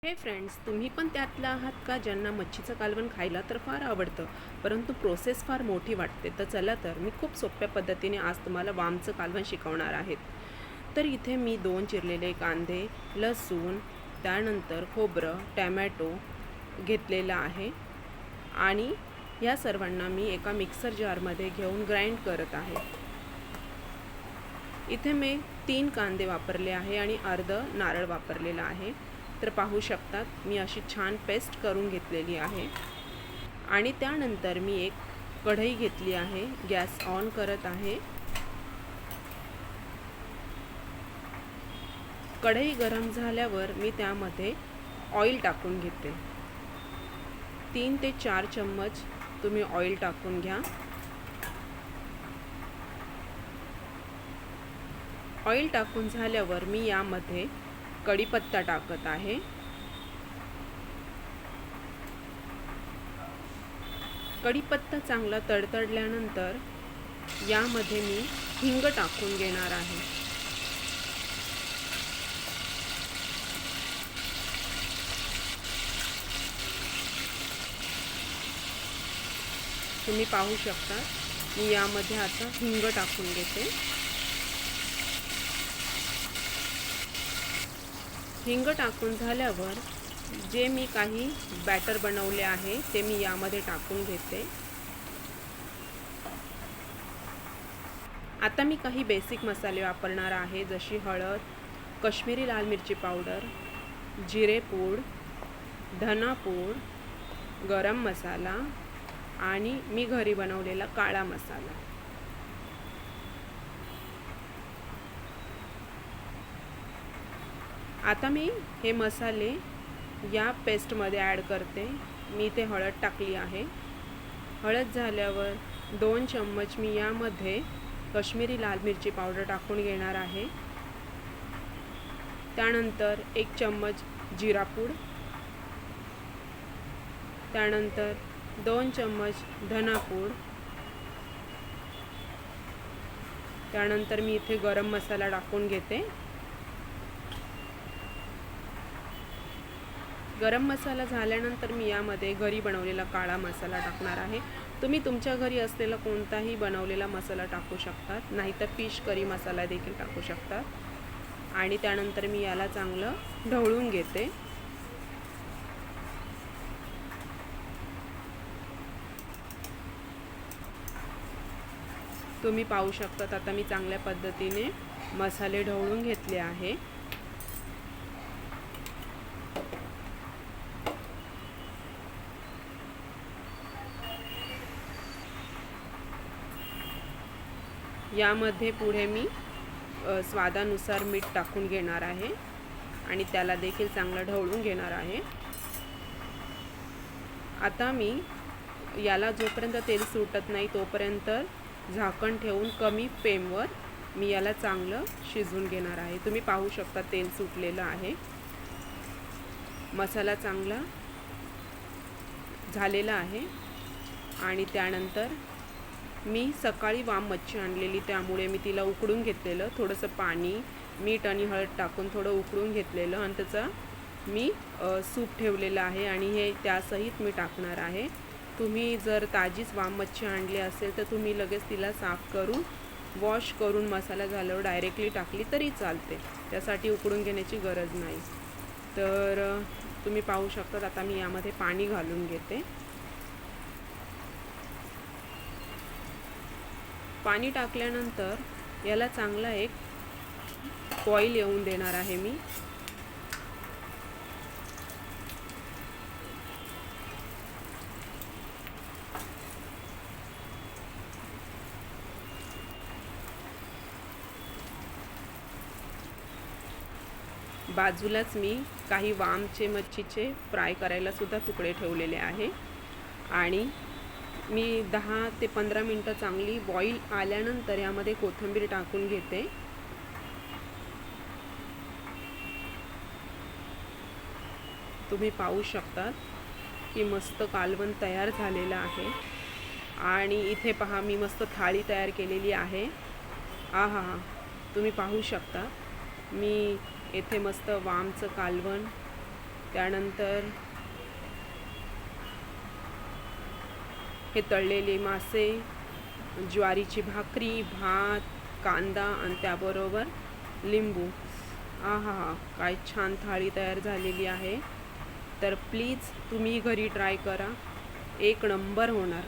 हे फ्रेंड्स, तुम्ही पण त्यातला आहात का ज्यांना मच्छीचं कालवण खायला तर फार आवडतं, परंतु प्रोसेस फार मोठी वाटते. तर चला तर मी खूप सोप्या पद्धतीने आज तुम्हाला वामचं कालवण शिकवणार आहेत. तर इथे मी 2 चिरलेले कांदे, लसूण, त्यानंतर खोबरं, टॅमॅटो घेतलेला आहे आणि या सर्वांना मी एका मिक्सर जारमध्ये घेऊन ग्राइंड करत आहे. इथे मी 3 कांदे वापरले आहे आणि अर्ध नारळ वापरलेला आहे. तर पाहू शकतात मी अशी छान पेस्ट करून घेतलेली आहे. आणि त्यानंतर मी एक कढई घेतली आहे, गॅस ऑन करत आहे. कढई गरम झाल्यावर मी त्यामध्ये ऑइल टाकून घेते. 3 ते 4 चम्मच तुम्ही ऑइल टाकून घ्या. ऑइल टाकून झाल्यावर मी यामध्ये कढीपत्ता टाकत आहे. कढीपत्ता चांगला तडतडल्यानंतर यामध्ये मी हिंग टाकून घेणार आहे. तुम्ही पाहू शकता मी यामध्ये आता हिंग टाकून घेते. हिंग टाकून झाल्यावर जे मी काही बॅटर बनवले आहे ते मी यामध्ये टाकून घेते. आता मी काही बेसिक मसाले वापरणार आहे, जशी हळद, काश्मीरी लाल मिरची पावडर, जिरेपूड, धनापूड, गरम मसाला आणि मी घरी बनवलेला काळा मसाला. आता मी हे मसाले या पेस्टमध्ये ॲड करते. मी इथे हळद टाकली आहे. हळद झाल्यावर 2 चम्मच मी यामध्ये काश्मीरी लाल मिरची पावडर टाकून घेणार आहे. त्यानंतर 1 चम्मच जिरापूड, त्यानंतर 2 चम्मच धनापूड, त्यानंतर मी इथे गरम मसाला टाकून घेते. गरम मसाला झाल्यानंतर मी यामध्ये घरी बनवलेला काळा मसाला टाकणार आहे. तुम्ही तुमच्या घरी असलेला कोणताही बनवलेला मसाला टाकू शकतात, नाहीतर फिश करी मसाला देखील टाकू शकतात. आणि त्यानंतर मी याला चांगलं ढवळून घेते. तुम्ही पाहू शकतात आता मी चांगल्या पद्धतीने मसाले ढवळून घेतले आहे. यामध्ये पुढे मी स्वादानुसार मीठ टाकून घेणार आहे आणि त्याला देखील चांगलं ढवळून घेणार आहे. आता मी याला जोपर्यंत तेल सुटत नाही तोपर्यंत झाकण ठेवून कमी फ्लेमवर मी याला चांगलं शिजवून घेणार आहे. तुम्ही पाहू शकता तेल सुटलेलं आहे. मसाला चांगला झालेला आहे. आणि त्यानंतर मी सकाळी वाम मच्छी आणलेली, त्यामुळे मी तिला उकडून घेतलेलं, थोडंसं पाणी, मीठ आणि हळद टाकून थोडं उकडून घेतलेलं आणि त्याचा मी सूप ठेवलेलं आहे आणि हे त्यासहित मी टाकणार आहे. तुम्ही जर ताजीच वाम मच्छी आणली असेल तर तुम्ही लगेच तिला साफ करून वॉश करून मसाला झाल्यावर डायरेक्टली टाकली तरी चालते, त्यासाठी उकडून घेण्याची गरज नाही. तर तुम्ही पाहू शकता आता मी यामध्ये पाणी घालून घेते. पाणी टाकल्यानंतर याला चांगला एक बॉईल येऊन देणार आहे मी. बाजूलाच मी काही वामचे मच्छीचे फ्राय करायला सुद्धा तुकडे ठेवलेले आहे आणि मी 10 ते 15 मिनटं चांगली बॉईल आल्यानंतर यामध्ये कोथिंबीर टाकून घेते. तुम्ही पाहू शकता की मस्त कालवण तयार झालेलं आहे. आणि इथे पहा मी मस्त थाळी तयार केलेली आहे. आहा, तुम्ही पाहू शकता मी येथे मस्त वामचं कालवण त्यानंतर हे तळलेले मासे, ज्वारीची भाकरी, भात, कांदा आणि त्याबरोबर लिंबू. आहा, काय छान थाळी तयार झालेली आहे. तर प्लीज तुम्ही घरी ट्राय करा, एक नंबर होणार.